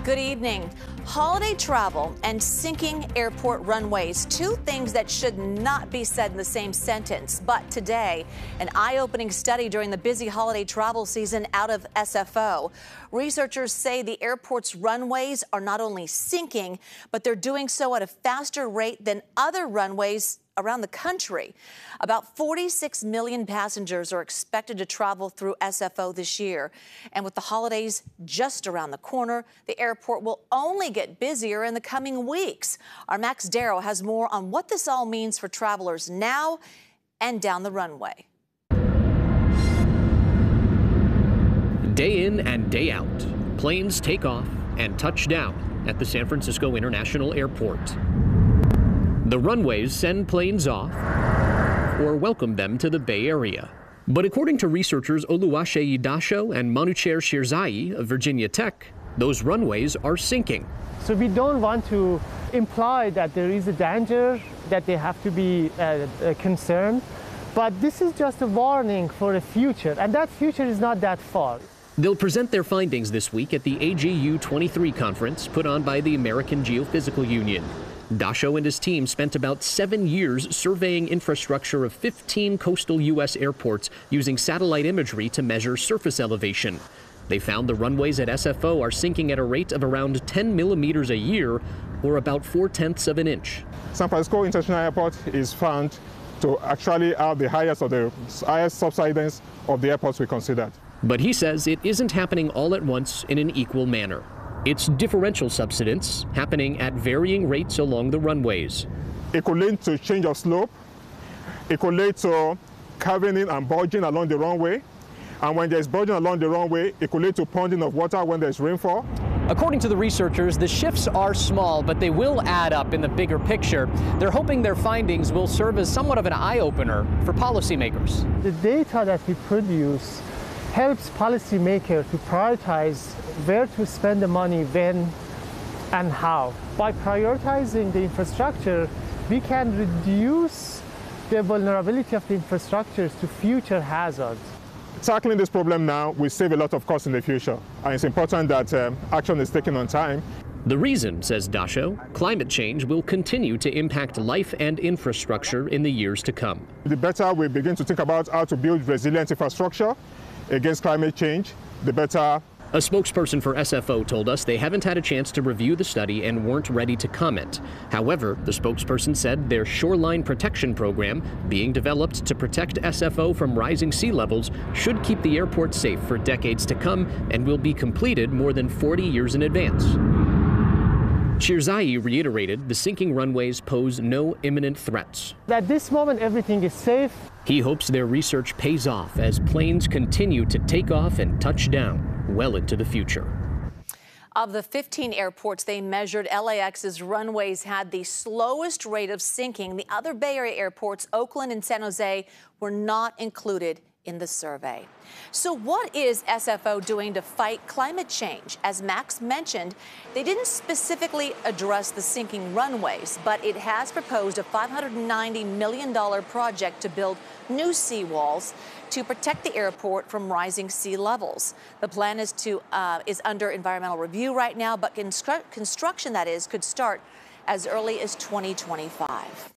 Good evening. Holiday travel and sinking airport runways, two things that should not be said in the same sentence. But today, an eye-opening study during the busy holiday travel season out of SFO. Researchers say the airport's runways are not only sinking, but they're doing so at a faster rate than other runways around the country. About 46 million passengers are expected to travel through SFO this year. And with the holidays just around the corner, the airport will only get busier in the coming weeks. Our Max Darrow has more on what this all means for travelers now and down the runway. Day in and day out, planes take off and touch down at the San Francisco International Airport. The runways send planes off or welcome them to the Bay Area. But according to researchers Oluwaseyi Dasho and Manucher Shirzai of Virginia Tech, those runways are sinking. So we don't want to imply that there is a danger, that they have to be concerned, but this is just a warning for the future, and that future is not that far. They'll present their findings this week at the AGU 23 conference put on by the American Geophysical Union. Dasho and his team spent about 7 years surveying infrastructure of 15 coastal U.S. airports using satellite imagery to measure surface elevation. They found the runways at SFO are sinking at a rate of around 10 millimeters a year, or about 4/10 of an inch. San Francisco International Airport is found to actually have the highest subsidence of the airports we considered. But he says it isn't happening all at once in an equal manner. It's differential subsidence happening at varying rates along the runways. It could lead to change of slope. It could lead to curving in and bulging along the runway. And when there's bulging along the runway, it could lead to ponding of water when there's rainfall. According to the researchers, the shifts are small, but they will add up in the bigger picture. They're hoping their findings will serve as somewhat of an eye-opener for policymakers. The data that we produce helps policymakers to prioritize where to spend the money, when and how. By prioritizing the infrastructure, we can reduce the vulnerability of the infrastructures to future hazards. Tackling this problem now will save a lot of costs in the future, and it's important that action is taken on time. The reason, says Dasho, climate change will continue to impact life and infrastructure in the years to come. The better we begin to think about how to build resilient infrastructure against climate change, the better. A spokesperson for SFO told us they haven't had a chance to review the study and weren't ready to comment. However, the spokesperson said their shoreline protection program, being developed to protect SFO from rising sea levels, should keep the airport safe for decades to come and will be completed more than 40 years in advance. Shirzai reiterated the sinking runways pose no imminent threats. At this moment, everything is safe. He hopes their research pays off as planes continue to take off and touch down well into the future. Of the 15 airports they measured, LAX's runways had the slowest rate of sinking. The other Bay Area airports, Oakland and San Jose, were not included in the survey. So what is SFO doing to fight climate change? As Max mentioned, they didn't specifically address the sinking runways, but it has proposed a $590 million project to build new seawalls to protect the airport from rising sea levels. The plan is under environmental review right now, but construction, that is, could start as early as 2025.